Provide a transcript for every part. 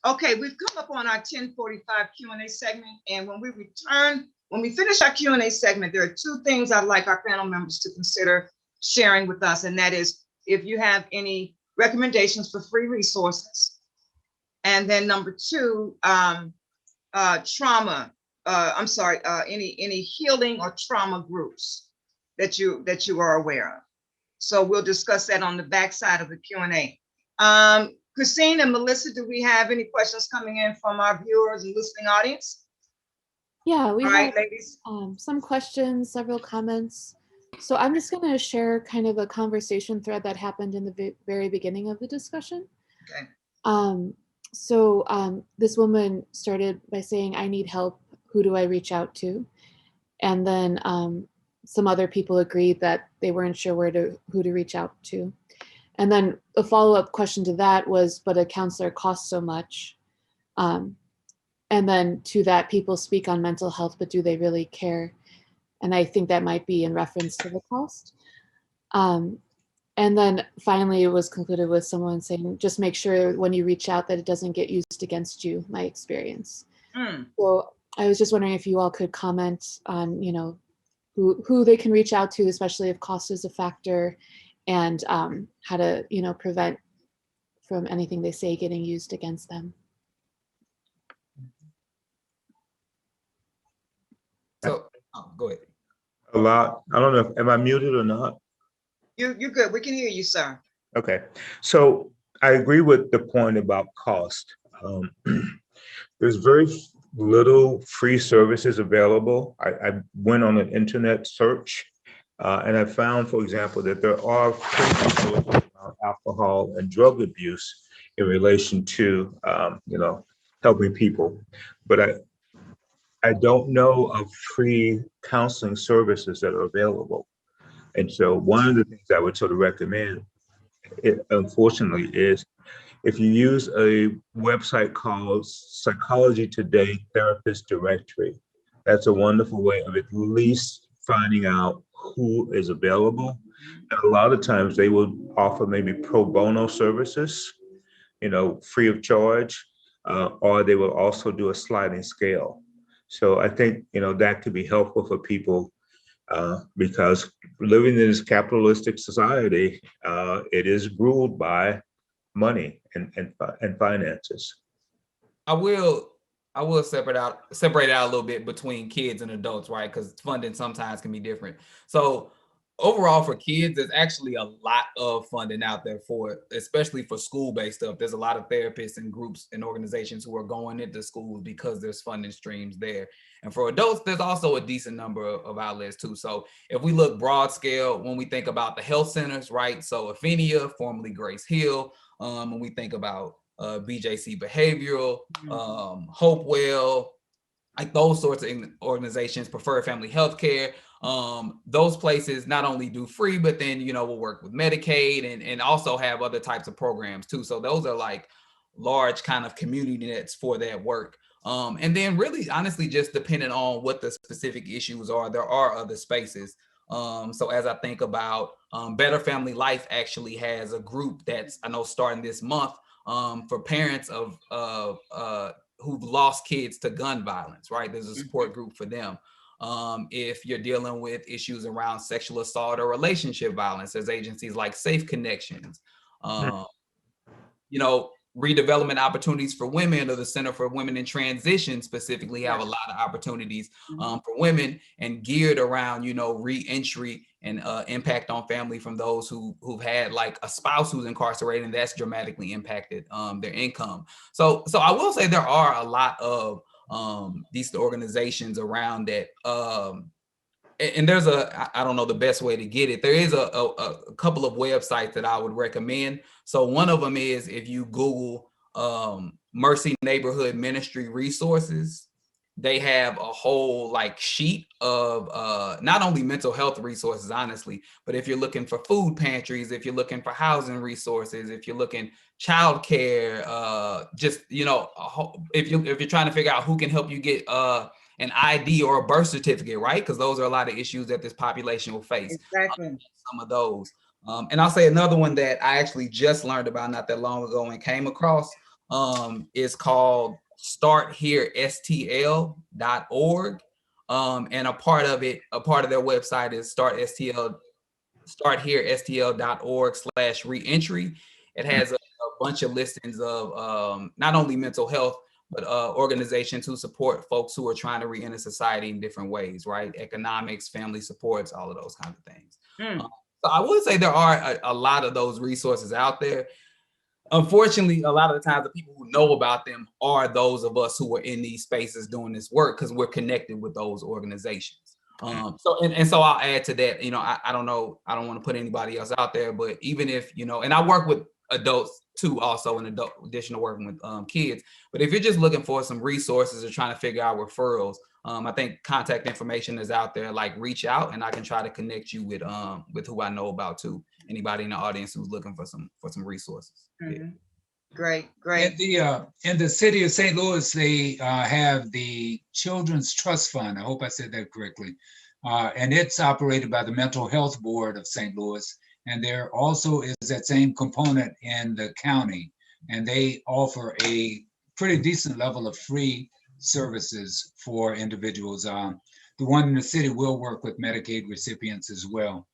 Okay, we've come up on our 10:45 Q&A segment, and when we return, when we finish our Q&A segment, there are two things I'd like our panel members to consider sharing with us, and that is if you have any recommendations for free resources, and then number two, trauma. Any healing or trauma groups that you are aware of. So we'll discuss that on the backside of the Q&A. Christine and Melissa, do we have any questions coming in from our viewers and listening audience? Yeah, we have ladies. Some questions, several comments. So I'm just going to share kind of a conversation thread that happened in the very beginning of the discussion. Okay. This woman started by saying, I need help. Who do I reach out to? And then some other people agreed that they weren't sure who to reach out to. And then a follow-up question to that was, but a counselor costs so much. And then to that, people speak on mental health, but do they really care? And I think that might be in reference to the cost. And then finally, it was concluded with someone saying, just make sure when you reach out that it doesn't get used against you, my experience. So I was just wondering if you all could comment on, who they can reach out to, especially if cost is a factor, and how to, prevent from anything they say getting used against them. So, go ahead. A lot. I don't know. Am I muted or not? You're good. We can hear you, sir. Okay. So I agree with the point about cost. There's very little free services available. I went on an internet search and I found, for example, that there are free resources around alcohol and drug abuse in relation to, helping people. But I don't know of free counseling services that are available. And so one of the things I would sort of recommend, unfortunately, is if you use a website called Psychology Today Therapist Directory, that's a wonderful way of at least finding out who is available. And a lot of times they will offer maybe pro bono services, free of charge, or they will also do a sliding scale. So I think, that could be helpful for people because living in this capitalistic society, it is ruled by money and finances. I will separate out a little bit between kids and adults, right? Because funding sometimes can be different. So overall for kids, there's actually a lot of funding out there for, especially for school-based stuff. There's a lot of therapists and groups and organizations who are going into schools because there's funding streams there. And for adults, there's also a decent number of outlets too. So if we look broad scale, when we think about the health centers, right? So Athenia, formerly Grace Hill, when we think about BJC Behavioral, Hopewell, like those sorts of organizations, Preferred Family Healthcare, those places not only do free, but then, will work with Medicaid and also have other types of programs too. So those are like large kind of community nets for that work. And then really, honestly, just depending on what the specific issues are, there are other spaces. So as I think about Better Family Life actually has a group that's, I know, starting this month for parents of who've lost kids to gun violence, right? There's a support group for them. If you're dealing with issues around sexual assault or relationship violence, there's agencies like Safe Connections. Redevelopment opportunities for women, or the Center for Women in Transition specifically have a lot of opportunities for women and geared around, re-entry and impact on family from those who've had like a spouse who's incarcerated, and that's dramatically impacted their income. So I will say there are a lot of these organizations around that. And there's I don't know the best way to get it. There is a couple of websites that I would recommend. So one of them is if you Google Mercy Neighborhood Ministry resources, they have a whole like sheet of not only mental health resources, honestly, but if you're looking for food pantries, if you're looking for housing resources, if you're looking childcare, if you're trying to figure out who can help you get an ID or a birth certificate, right? Because those are a lot of issues that this population will face. Exactly. Some of those. And I'll say another one that I actually just learned about not that long ago and came across is called startherestl.org. And a part of their website is startherestl.org/reentry. It has a bunch of listings of not only mental health, but organizations who support folks who are trying to re-enter society in different ways, right? Economics, family supports, all of those kinds of things. So I would say there are a lot of those resources out there. Unfortunately, a lot of the times the people who know about them are those of us who are in these spaces doing this work because we're connected with those organizations. So I'll add to that, I don't know, I don't want to put anybody else out there, but even if, and I work with adults too, also in addition to working with kids, but if you're just looking for some resources or trying to figure out referrals, I think contact information is out there, like reach out and I can try to connect you with who I know about too. Anybody in the audience who's looking for some resources. Yeah. Great. In the city of St. Louis, they have the Children's Trust Fund. I hope I said that correctly. And it's operated by the Mental Health Board of St. Louis. And there also is that same component in the county. And they offer a pretty decent level of free services for individuals. The one in the city will work with Medicaid recipients as well.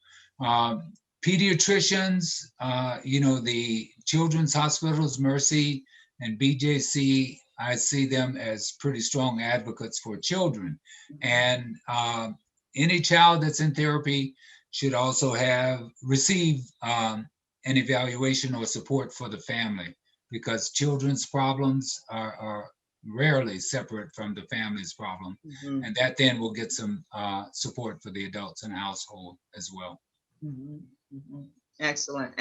Pediatricians, the Children's Hospitals, Mercy and BJC, I see them as pretty strong advocates for children. And any child that's in therapy should also receive an evaluation or support for the family, because children's problems are rarely separate from the family's problem. And that then will get some support for the adults in the household as well. Excellent.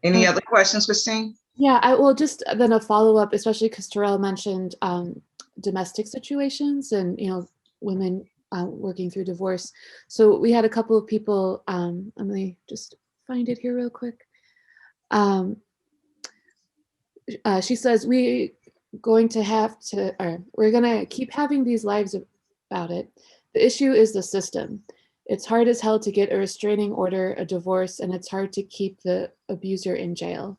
Any other questions, Christine? Yeah, I will just then a follow-up, especially because Terrell mentioned domestic situations and, women working through divorce. So we had a couple of people, let me just find it here real quick. She says, we're going to keep having these lives about it. The issue is the system. It's hard as hell to get a restraining order, a divorce, and it's hard to keep the abuser in jail.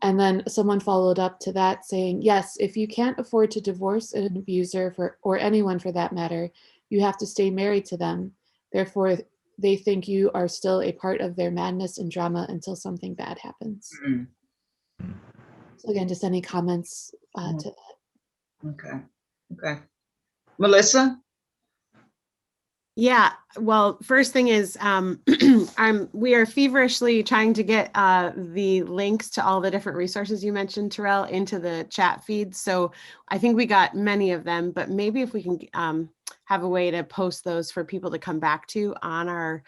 And then someone followed up to that saying, yes, if you can't afford to divorce an abuser or anyone for that matter, you have to stay married to them. Therefore, they think you are still a part of their madness and drama until something bad happens. So again, just any comments to that. Okay. Melissa? Yeah, well, first thing is we are feverishly trying to get the links to all the different resources you mentioned, Terrell, into the chat feed. So I think we got many of them, but maybe if we can have a way to post those for people to come back to on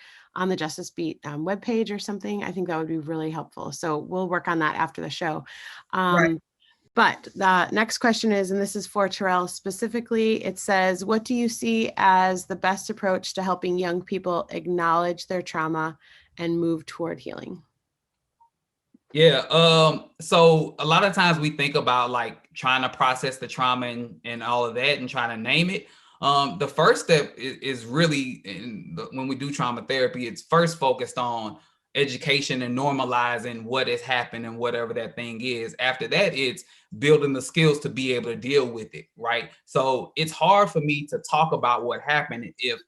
the Justice Beat webpage or something, I think that would be really helpful. So we'll work on that after the show. Right. But the next question is, and this is for Terrell specifically, it says, what do you see as the best approach to helping young people acknowledge their trauma and move toward healing? Yeah, so a lot of times we think about like trying to process the trauma and all of that and trying to name it. The first step is really, when we do trauma therapy, it's first focused on education and normalizing what has happened and whatever that thing is. After that, it's building the skills to be able to deal with it, right? So it's hard for me to talk about what happened if,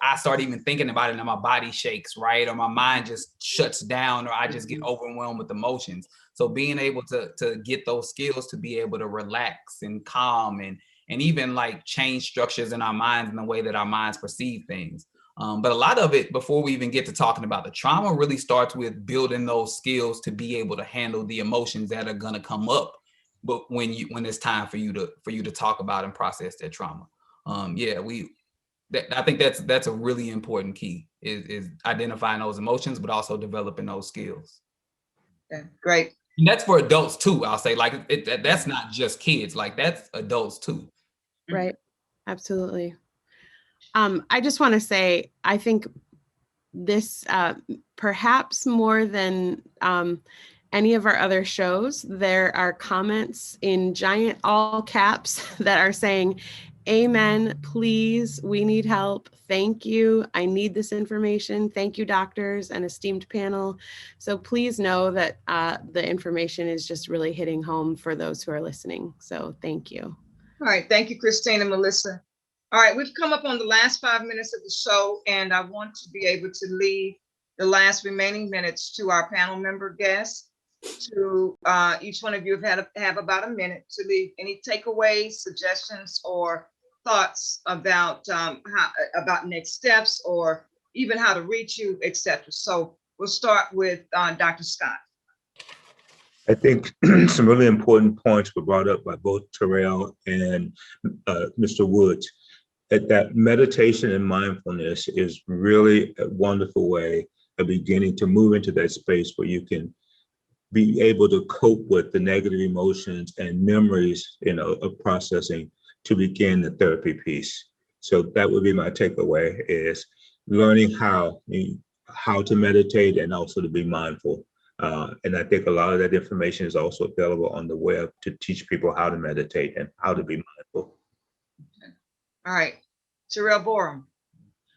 I start even thinking about it and my body shakes, right? Or my mind just shuts down, or I just get overwhelmed with emotions. So being able to get those skills to be able to relax and calm and even like change structures in our minds and the way that our minds perceive things. But a lot of it, before we even get to talking about the trauma, really starts with building those skills to be able to handle the emotions that are going to come up. But when it's time for you to talk about and process that trauma, I think that's a really important key is identifying those emotions, but also developing those skills. Yeah, great. And that's for adults too. I'll say that's not just kids, like that's adults too. Right. Absolutely. I just want to say, I think this, perhaps more than any of our other shows, there are comments in giant all caps that are saying, Amen. Please, we need help. Thank you. I need this information. Thank you, doctors and esteemed panel. So please know that the information is just really hitting home for those who are listening. So thank you. All right, thank you, Christine and Melissa. All right, we've come up on the last 5 minutes of the show, and I want to be able to leave the last remaining minutes to our panel member guests. To each one of you have about a minute to leave any takeaways, suggestions, or thoughts about about next steps, or even how to reach you, etc. So we'll start with Dr. Scott. I think some really important points were brought up by both Terrell and Mr. Woods. That meditation and mindfulness is really a wonderful way of beginning to move into that space where you can be able to cope with the negative emotions and memories, of processing to begin the therapy piece. So that would be my takeaway, is learning how to meditate and also to be mindful. And I think a lot of that information is also available on the web to teach people how to meditate and how to be mindful. Okay. All right, Terrell Borum.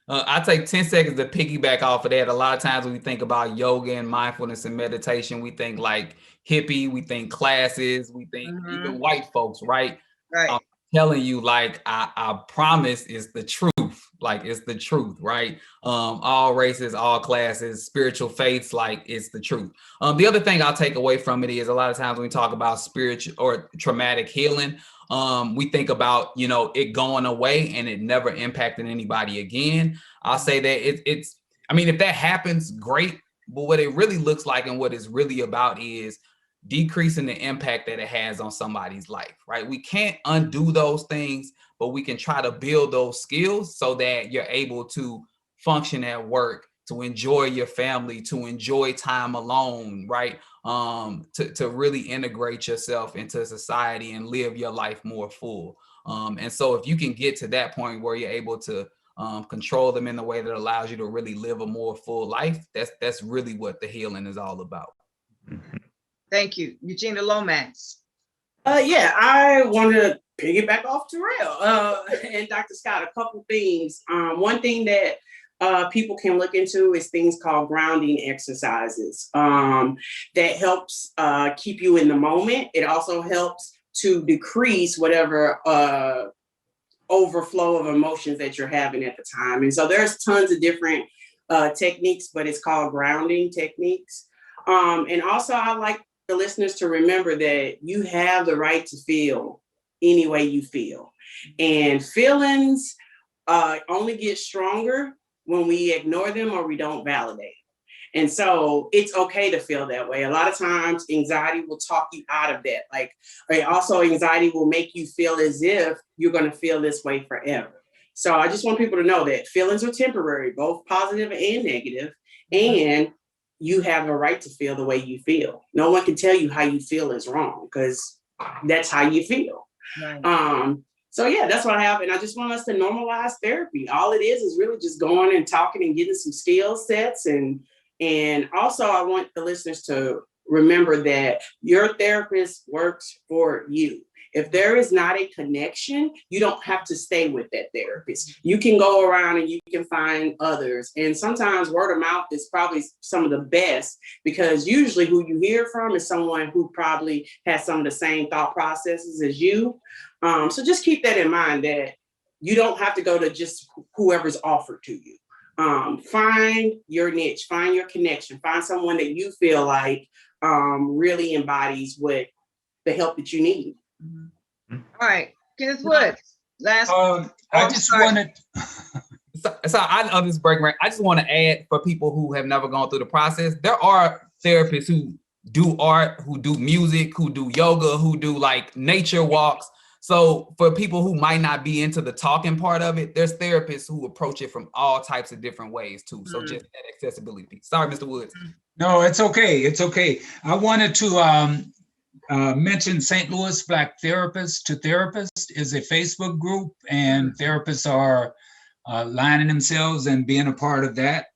I'll take 10 seconds to piggyback off of that. A lot of times when we think about yoga and mindfulness and meditation, we think like hippie, we think classes, we think even white folks, right? Right. I'm telling you, like, I promise it's the truth. Like, it's the truth, right? All races, all classes, spiritual faiths, like, it's the truth. The other thing I'll take away from it is a lot of times when we talk about spiritual or traumatic healing, we think about, it going away and it never impacting anybody again. I'll say that it's, I mean, if that happens, great. But what it really looks like and what it's really about is decreasing the impact that it has on somebody's life, right? We can't undo those things, but we can try to build those skills so that you're able to function at work, to enjoy your family, to enjoy time alone, right? To really integrate yourself into society and live your life more full. And so if you can get to that point where you're able to control them in a way that allows you to really live a more full life, that's really what the healing is all about. Thank you, Eugenia Lomax. Yeah, I want to piggyback off Terrell and Dr. Scott, a couple things. One thing that people can look into is things called grounding exercises. That helps keep you in the moment. It also helps to decrease whatever overflow of emotions that you're having at the time. And so there's tons of different techniques, but it's called grounding techniques. And also I like the listeners to remember that you have the right to feel any way you feel. And feelings only get stronger when we ignore them or we don't validate. And so it's okay to feel that way. A lot of times anxiety will talk you out of that. Like, also anxiety will make you feel as if you're going to feel this way forever. So I just want people to know that feelings are temporary, both positive and negative. And you have a right to feel the way you feel. No one can tell you how you feel is wrong because that's how you feel. Right. So yeah, that's what I have. And I just want us to normalize therapy. All it is really just going and talking and getting some skill sets. And also I want the listeners to remember that your therapist works for you. If there is not a connection, you don't have to stay with that therapist. You can go around and you can find others. And sometimes word of mouth is probably some of the best because usually who you hear from is someone who probably has some of the same thought processes as you. So just keep that in mind that you don't have to go to just whoever's offered to you. Find your niche, find your connection, find someone that you feel like really embodies what the help that you need. All right, Kenneth Wood. Last. I just wanted. So I'll just break right. I just want to add for people who have never gone through the process. There are therapists who do art, who do music, who do yoga, who do like nature walks. So for people who might not be into the talking part of it, there's therapists who approach it from all types of different ways too. So just that accessibility piece. Sorry, Mr. Woods. No, it's okay. It's okay. I wanted to mention St. Louis Black Therapists to Therapists is a Facebook group, and therapists are lining themselves and being a part of that.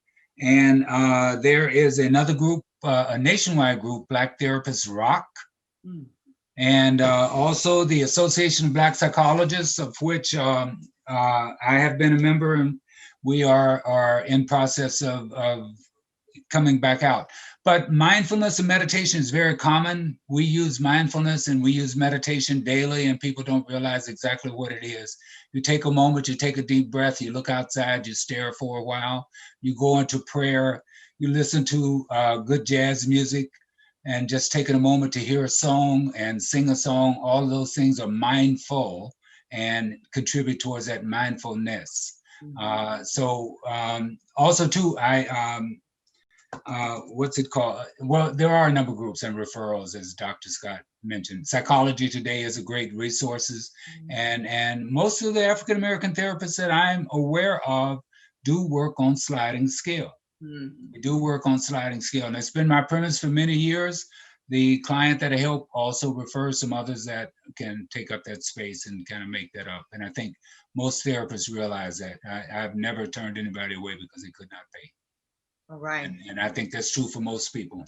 And there is another group, a nationwide group, Black Therapists Rock. And also the Association of Black Psychologists, of which I have been a member, and we are in process of coming back out. But mindfulness and meditation is very common. We use mindfulness and we use meditation daily, and people don't realize exactly what it is. You take a moment, you take a deep breath, you look outside, you stare for a while, you go into prayer, you listen to good jazz music, and just taking a moment to hear a song and sing a song. All of those things are mindful and contribute towards that mindfulness. So also too, what's it called? Well, there are a number of groups and referrals, as Dr. Scott mentioned. Psychology Today is a great resources, and most of the African American therapists that I'm aware of do work on sliding scale. We do work on sliding scale, and it's been my premise for many years. The client that I help also refers some others that can take up that space and kind of make that up. And I think most therapists realize that. I've never turned anybody away because they could not pay. All right. And I think that's true for most people.